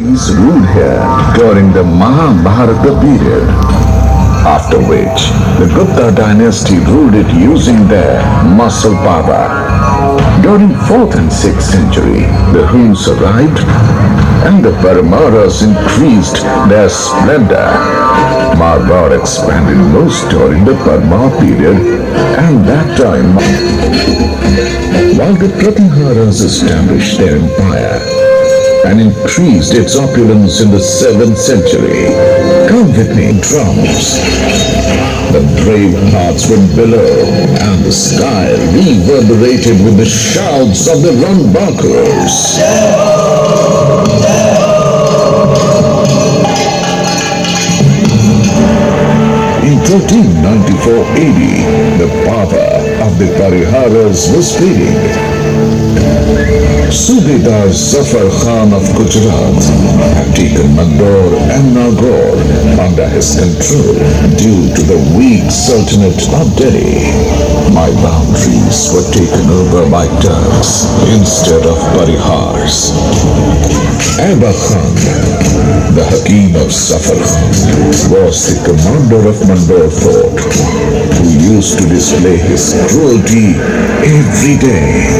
He's ruled here during the Mahabharata period, after which the Gupta dynasty ruled it using their muscle power. During 4th and 6th century, the Huns arrived and the Paramaras increased their splendor. Marwar expanded most during the Parma period, and that time, while the Pratiharas established their empire and increased its opulence in the 7th century. Come with me, drums. The brave hearts went below, and the sky reverberated with the shouts of the Runbakers. In 1394 AD, the power of the Pariharas was fading. Subedar Zafar Khan of Gujarat had taken Mandore and Nagaur under his control due to the weak Sultanate of Delhi. My boundaries were taken over by Turks instead of Parihars. Aba Khan, the Hakim of Zafar Khan, was the commander of Mandore fort, who used to display his cruelty every day.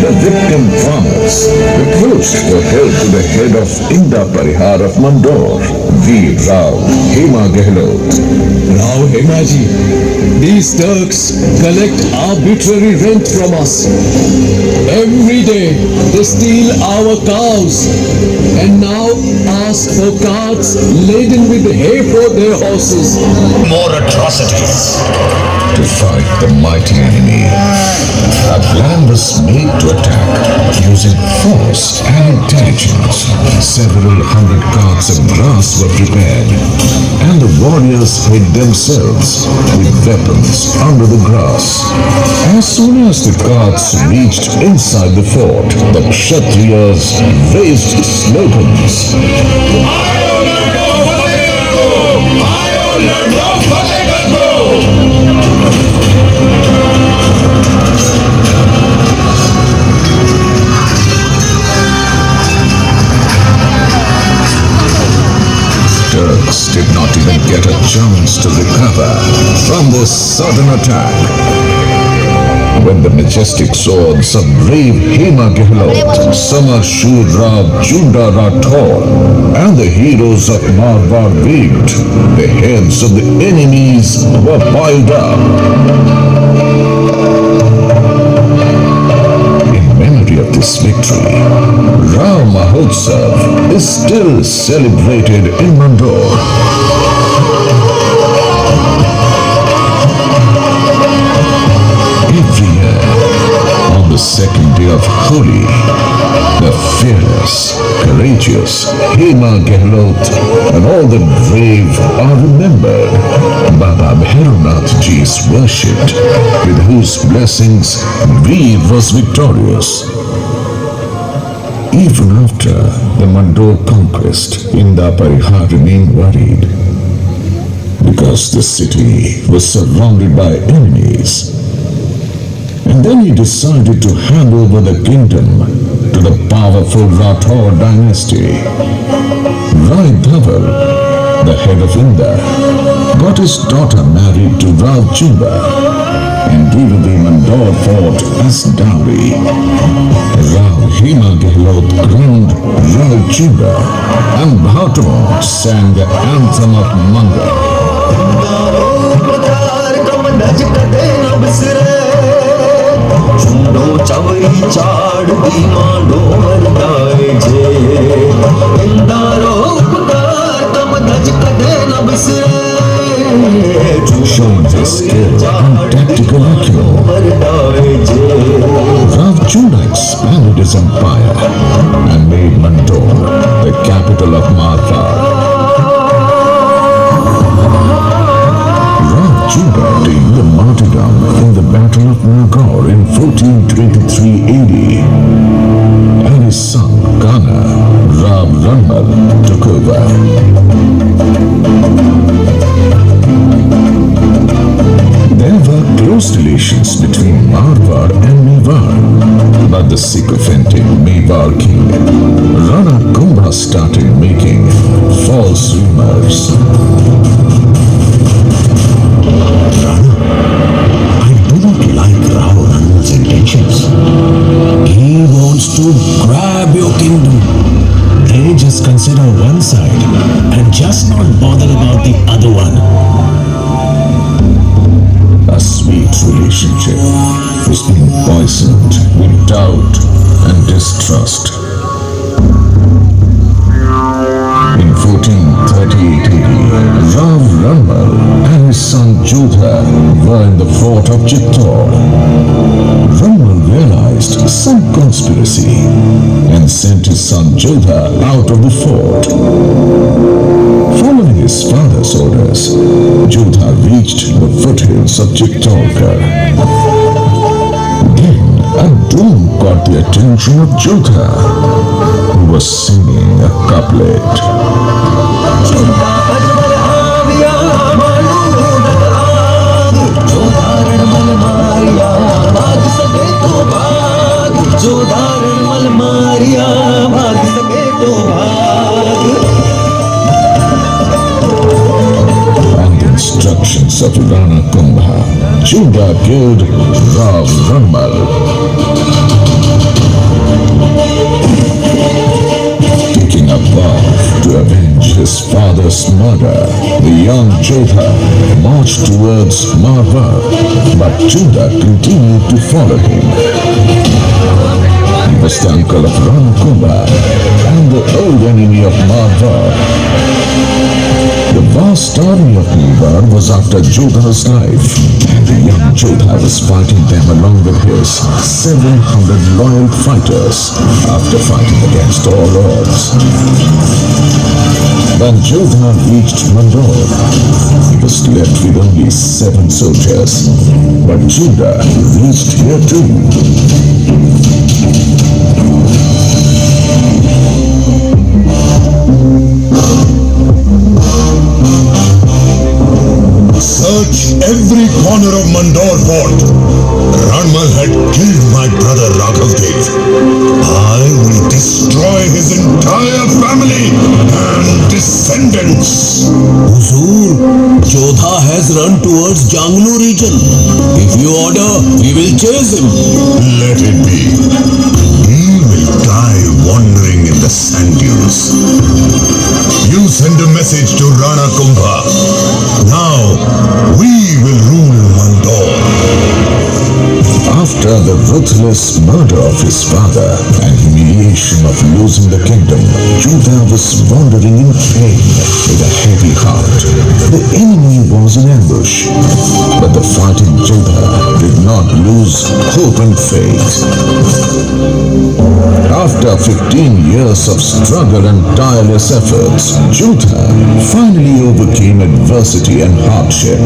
The victim farmers approached for help to the head of Inda Parihar of Mandore, Veer Rao Hema Gehlot. Rao Hemaji, these Turks collect arbitrary rent from us. Every day they steal our cows and now ask for carts laden with hay for their horses. More atrocities. To fight the mighty enemy, a plan was made to attack using force and intelligence. Several hundred carts of brass were prepared, and the warriors hid themselves with weapons under the grass. As soon as the carts reached inside the fort, the Kshatriyas raised slogans. Turks did not even get a chance to recover from this sudden attack. When the majestic swords of brave Hema Gehlot, Samar Shur Rao Junda Rathore, and the heroes of Marwar waved, the heads of the enemies were piled up. In memory of this victory, Rao Mahotsav is still celebrated in Mandore. Every year, on the second day of Holi, the fearless, courageous Hema Gehlot and all the brave are remembered. Baba Bhaironath Ji is worshipped, with whose blessings Veer was victorious. Even after the Mandore conquest, Inda Parihar remained worried because the city was surrounded by enemies. And then he decided to hand over the kingdom to the powerful Rathore dynasty. Rai Dhaval, the head of Inda, got his daughter married to Rao Junda and gave the Mandore fort as dowry. Rao Hema Gehlot crowned Rao Junda, and Bhatom sang the anthem of Mandore. चुनो चवई चाड़ दी मांडो मरदाए जे इंदारो उपकार कम दज कदे न बिसरे Showing his skill and tactical acumen, Rao Junda expanded his empire and made Mandore the capital of Marwar. Rao Junda attained the martyrdom in the Battle of Nagaur in 1423 AD, and his son Kana, Rao Ranmal, took over. There were close relations between Marwar and Mewar, but the sycophantic Mewar king Rana Kumbha's just consider one side and just not bother about the other one. A sweet relationship is being poisoned with doubt and distrust. In 1438 AD, Rav Ramal and his son Jodha were in the fort of Chittor. Ramal realized some conspiracy and sent his son Jodha out of the fort. Following his father's orders, Jodha reached the foothills of Chittorgarh. Then a doom caught the attention of Jodha, who was singing a couplet. On the instructions of Rana Kumbha, Jodha killed Rav Ramal. Taking a vow to avenge his father's murder, the young Jodha marched towards Marwar, but Jodha continued to follow him. He was the uncle of Rana Kumbha and the old enemy of Marwar. The vast army of Marwar was after Jodha's life, and the young Jodha was fighting them along with his 700 loyal fighters after fighting against all odds. When Jodha reached Mandore, he was left with only 7 soldiers, but Jodha reached here too. Search every corner of Mandore fort. Ranmal had killed my brother Raghavdev. I will destroy his entire family and descendants. Huzur, Jodha has run towards Janglu region. If you order, we will chase him. Let it be. He will die wandering in the sand dunes. You send a message to Rana Kumbha. Now, we will rule Mandore. After the ruthless murder of his father and humiliation of losing the kingdom, Jodha was wandering in pain with a heavy heart. The enemy was in ambush, but the fighting Jodha did not lose hope and faith. After 15 years of struggle and tireless efforts, Jodha finally overcame adversity and hardship.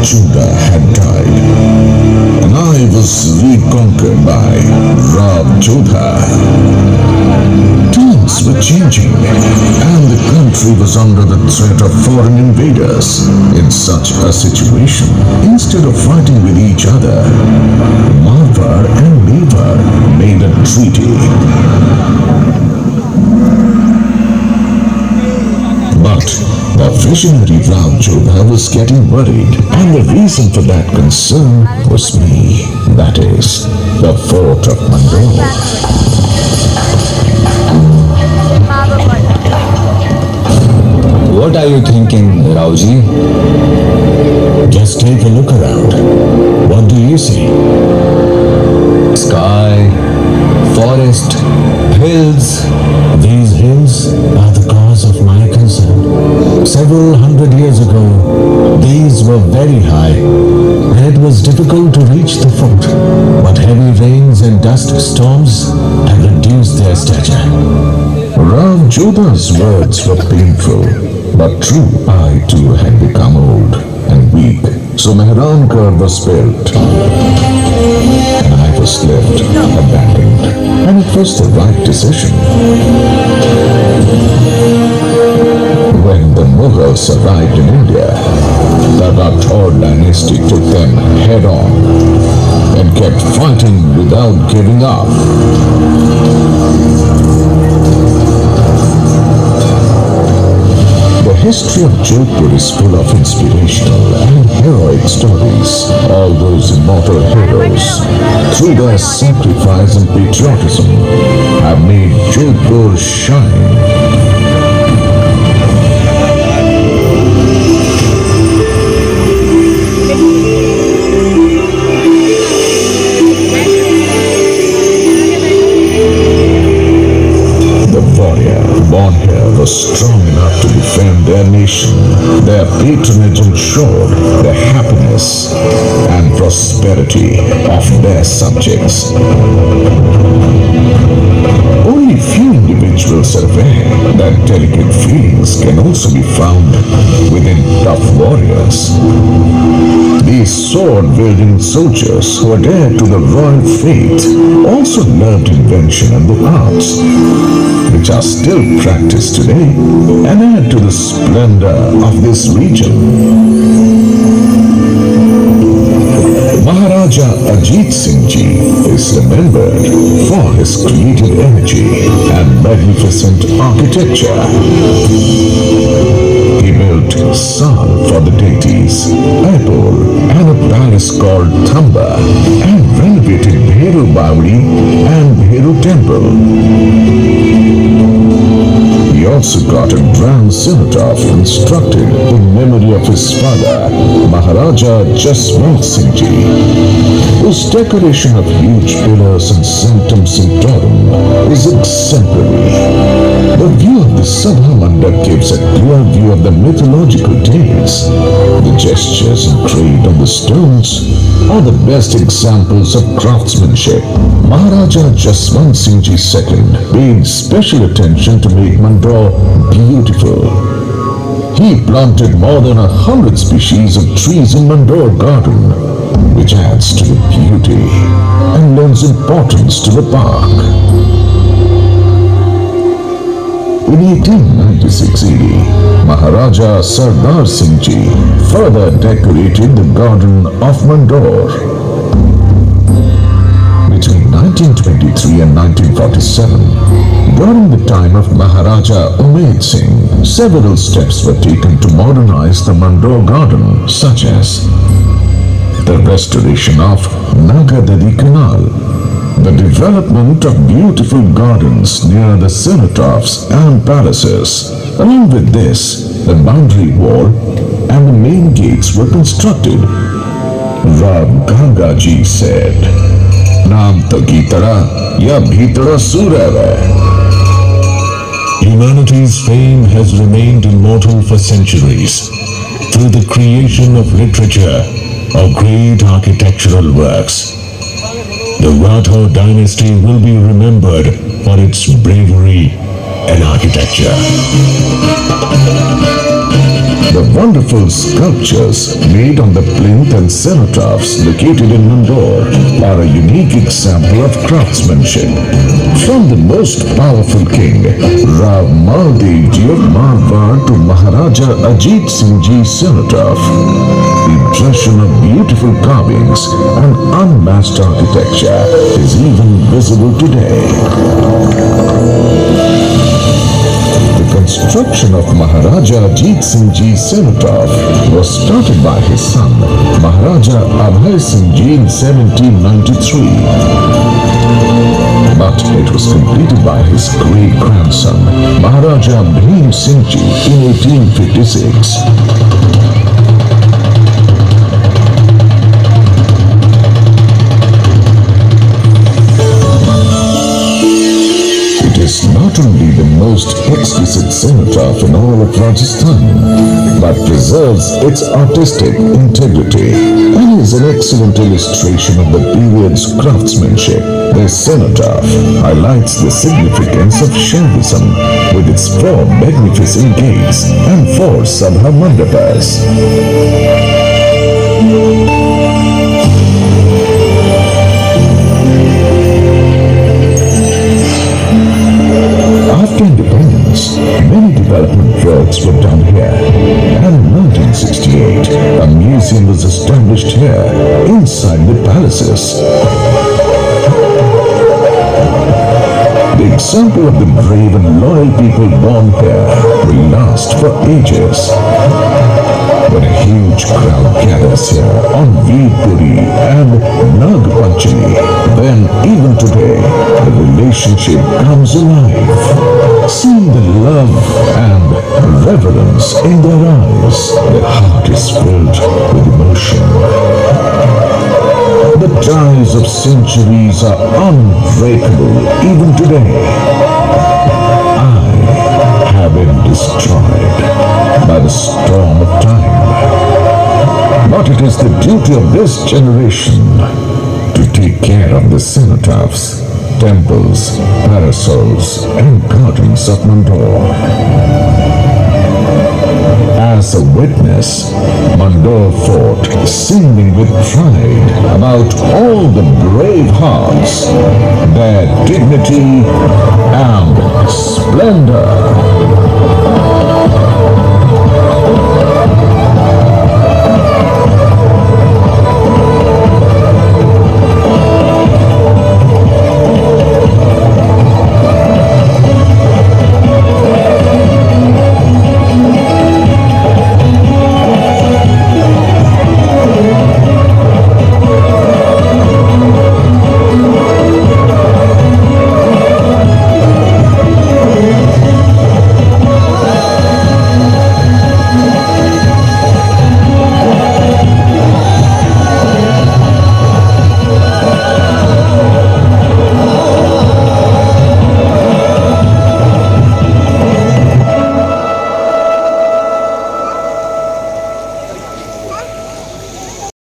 Jodha had died, and I was reconquered by Rav Jodha. Times were changing, and the country was under the threat of foreign invaders. In such a situation, instead of fighting with each other, Marwar and Mewar made a treaty. But the visionary Rav Jodha was getting worried, and the reason for that concern was me. That is, the fort of Mandore. What are you thinking, Rauji? Just take a look around. What do you see? Sky, forest, hills. These hills are the cause of my concern. Several hundred years ago, these were very high, and it was difficult to reach the fort. But heavy rains and dust storms have reduced their stature. Rav Jodha's words were painful, but true. I too had become old and weak, so Mehrankar was built, and I was left abandoned. And it was the right decision. When the Mughals arrived in India, the Rathod dynasty took them head on and kept fighting without giving up. The history of Jodhpur is full of inspirational and heroic stories. All those immortal heroes, through their sacrifice and patriotism, have made Jodhpur shine. born here were strong enough to defend their nation. Their patronage ensured the happiness and prosperity of their subjects. Only few individuals are aware that delicate feelings can also be found within tough warriors. These sword-wielding soldiers who adhered to the royal faith also loved invention and the arts, which are still practiced today and add to the splendor of this region. Maharaja Ajit Singh Ji is remembered for his creative energy and magnificent architecture. He built Sal for the deities, Aipur, and a palace called Thamba, and renovated Bheru Bawdi and Bheru Temple. He also got a grand cenotaph constructed in memory of his father, Maharaja Jaswant Singh Ji, whose decoration of huge pillars and sanctum sanctorum is exemplary. The view of the Sabha Mandap gives a clear view of the mythological tales. The gestures engraved on the stones are the best examples of craftsmanship. Maharaja Jaswant Singh Ji II paid special attention to make Mandore beautiful. He planted more than 100 species of trees in Mandore garden, which adds to the beauty and lends importance to the park. In 1896 AD, Maharaja Sardar Singh Ji further decorated the garden of Mandore. Between 1923 and 1947, during the time of Maharaja Umed Singh, several steps were taken to modernize the Mandore garden, such as the restoration of Nagadadi Canal, the development of beautiful gardens near the cenotaphs and palaces. Along with this, the boundary wall and the main gates were constructed. Ram Gangaji said, "Naam to Gitara ya Bhitara Surava." Humanity's fame has remained immortal for centuries through the creation of literature or great architectural works. The Rathore dynasty will be remembered for its bravery and architecture. The wonderful sculptures made on the plinth and cenotaphs located in Mandore are a unique example of craftsmanship. From the most powerful king, Rao Maldev Ji of Marwar, to Maharaja Ajit Singh Ji cenotaph, the impression of beautiful carvings and unmatched architecture is even visible today. The construction of Maharaja Ajit Singh Ji cenotaph was started by his son, Maharaja Abhay Singh Ji in 1793. But it was completed by his great-grandson, Maharaja Bhim Singh Ji in 1856. It is not only the most exquisite cenotaph in all of Rajasthan, but preserves its artistic integrity and is an excellent illustration of the period's craftsmanship. The cenotaph highlights the significance of Shaivism with its 4 magnificent gates and 4 Sabha Mandapas. After independence, many development works were done here, and in 1968, a museum was established here inside the palaces. The example of the brave and loyal people born here will last for ages. When a huge crowd gathers here on Veerpuri and Nag Panchami, then even today, the relationship comes alive. Seeing the love and reverence in their eyes, the heart is filled with emotion. The ties of centuries are unbreakable even today. I destroyed by the storm of time. But it is the duty of this generation to take care of the cenotaphs, temples, parasols, and gardens of Mandore. As a witness, Mandore fought, singing with pride about all the brave hearts, their dignity and splendor.